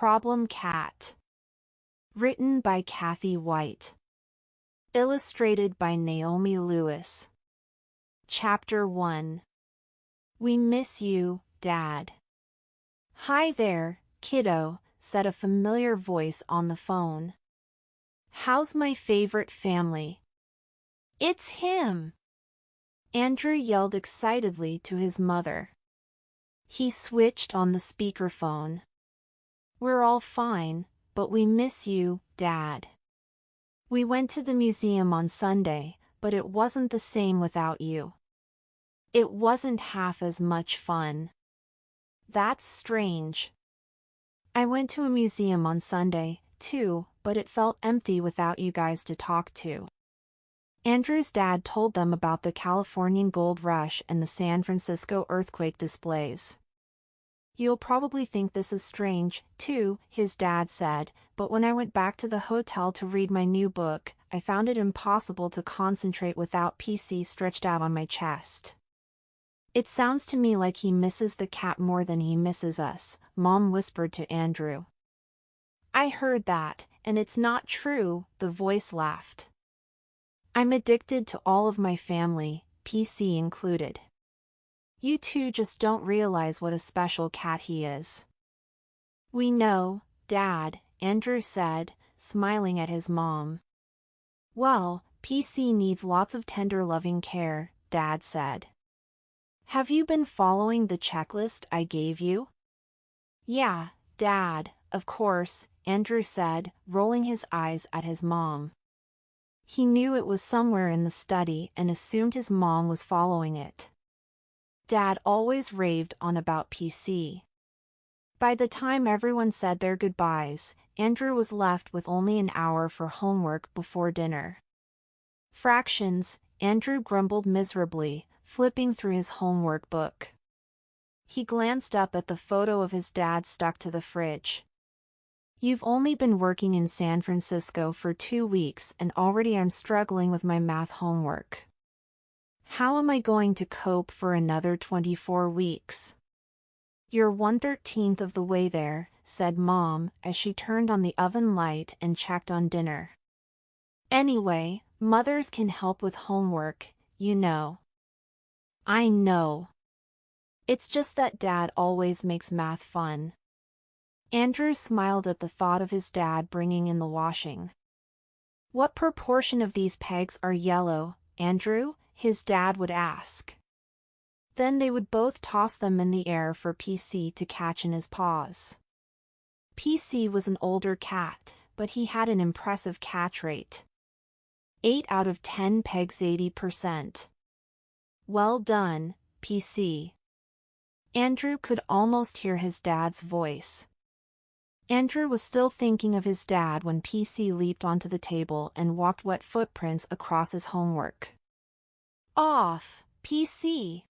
Problem Cat. Written by Kathy White. Illustrated by Naomi Lewis. Chapter 1. We miss you, Dad. Hi there, kiddo, said a familiar voice on the phone. How's my favorite family? It's him! Andrew yelled excitedly to his mother. He switched on the speakerphone. We're all fine, but we miss you, Dad. We went to the museum on Sunday, but it wasn't the same without you. It wasn't half as much fun. That's strange. I went to a museum on Sunday, too, but it felt empty without you guys to talk to. Andrew's dad told them about the Californian gold rush and the San Francisco earthquake displays. You'll probably think this is strange, too, his dad said, but when I went back to the hotel to read my new book, I found it impossible to concentrate without PC stretched out on my chest. It sounds to me like he misses the cat more than he misses us, Mom whispered to Andrew. I heard that, and it's not true, the voice laughed. I'm addicted to all of my family, PC included. You two just don't realize what a special cat he is. We know, Dad, Andrew said, smiling at his mom. Well, PC needs lots of tender loving care, Dad said. Have you been following the checklist I gave you? Yeah, Dad, of course, Andrew said, rolling his eyes at his mom. He knew it was somewhere in the study and assumed his mom was following it. Dad always raved on about PC. By the time everyone said their goodbyes, Andrew was left with only an hour for homework before dinner. Fractions, Andrew grumbled miserably, flipping through his homework book. He glanced up at the photo of his dad stuck to the fridge. You've only been working in San Francisco for 2 weeks and already I'm struggling with my math homework. How am I going to cope for another 24 weeks? You're 1/13 of the way there, said Mom as she turned on the oven light and checked on dinner. Anyway, mothers can help with homework, you know. I know. It's just that Dad always makes math fun. Andrew smiled at the thought of his dad bringing in the washing. What proportion of these pegs are yellow, Andrew? His dad would ask. Then they would both toss them in the air for PC to catch in his paws. PC was an older cat, but he had an impressive catch rate. 8 out of 10 pegs, 80%. Well done, PC. Andrew could almost hear his dad's voice. Andrew was still thinking of his dad when PC leaped onto the table and walked wet footprints across his homework. Off, PC.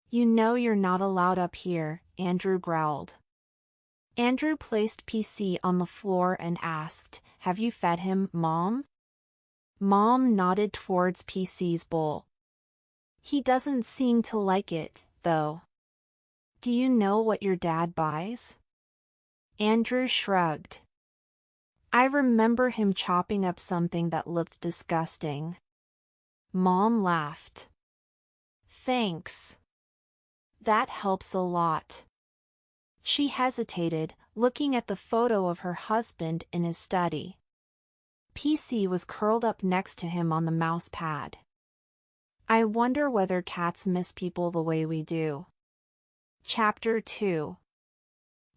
You know you're not allowed up here, Andrew growled. Andrew placed PC on the floor and asked, Have you fed him, Mom? Mom nodded towards PC's bowl. He doesn't seem to like it, though. Do you know what your dad buys? Andrew shrugged. I remember him chopping up something that looked disgusting. Mom laughed. Thanks. That helps a lot. She hesitated, looking at the photo of her husband in his study. PC was curled up next to him on the mouse pad. I wonder whether cats miss people the way we do. Chapter 2.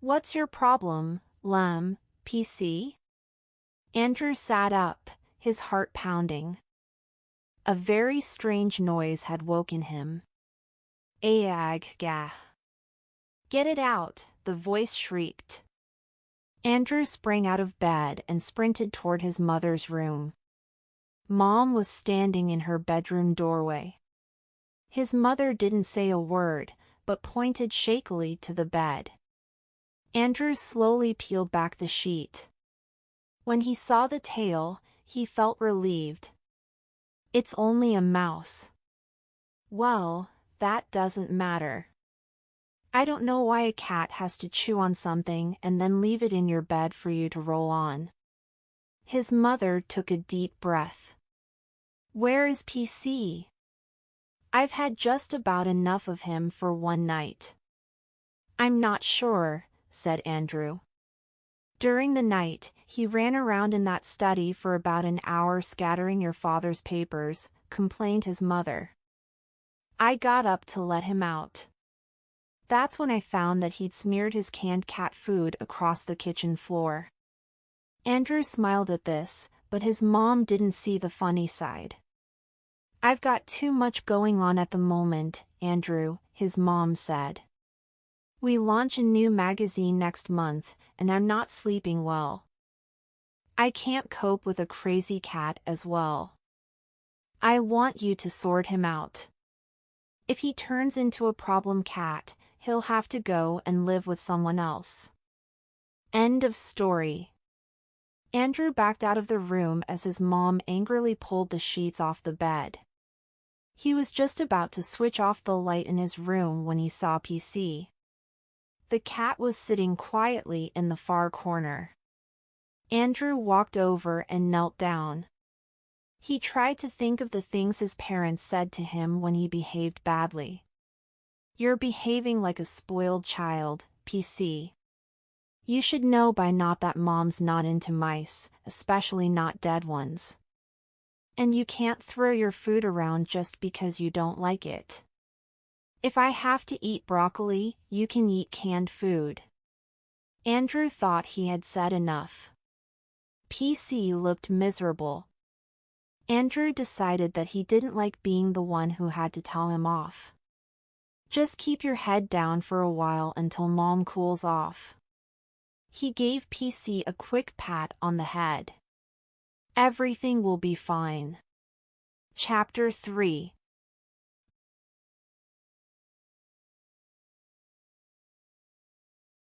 What's your problem, Lem, PC? Andrew sat up, his heart pounding. A very strange noise had woken him. Ag-gah. Get it out, the voice shrieked. Andrew sprang out of bed and sprinted toward his mother's room. Mom was standing in her bedroom doorway. His mother didn't say a word, but pointed shakily to the bed. Andrew slowly peeled back the sheet. When he saw the tail, he felt relieved. It's only a mouse. Well, that doesn't matter. I don't know why a cat has to chew on something and then leave it in your bed for you to roll on. His mother took a deep breath. Where is PC? I've had just about enough of him for one night. I'm not sure, said Andrew. During the night, he ran around in that study for about an hour scattering your father's papers, complained his mother. I got up to let him out. That's when I found that he'd smeared his canned cat food across the kitchen floor. Andrew smiled at this, but his mom didn't see the funny side. I've got too much going on at the moment, Andrew, his mom said. We launch a new magazine next month, and I'm not sleeping well. I can't cope with a crazy cat as well. I want you to sort him out. If he turns into a problem cat, he'll have to go and live with someone else. End of story. Andrew backed out of the room as his mom angrily pulled the sheets off the bed. He was just about to switch off the light in his room when he saw PC. The cat was sitting quietly in the far corner. Andrew walked over and knelt down. He tried to think of the things his parents said to him when he behaved badly. You're behaving like a spoiled child, PC. You should know by now that mom's not into mice, especially not dead ones. And you can't throw your food around just because you don't like it. If I have to eat broccoli, you can eat canned food. Andrew thought he had said enough. PC looked miserable. Andrew decided that he didn't like being the one who had to tell him off. Just keep your head down for a while until mom cools off. He gave PC a quick pat on the head. Everything will be fine. Chapter 3.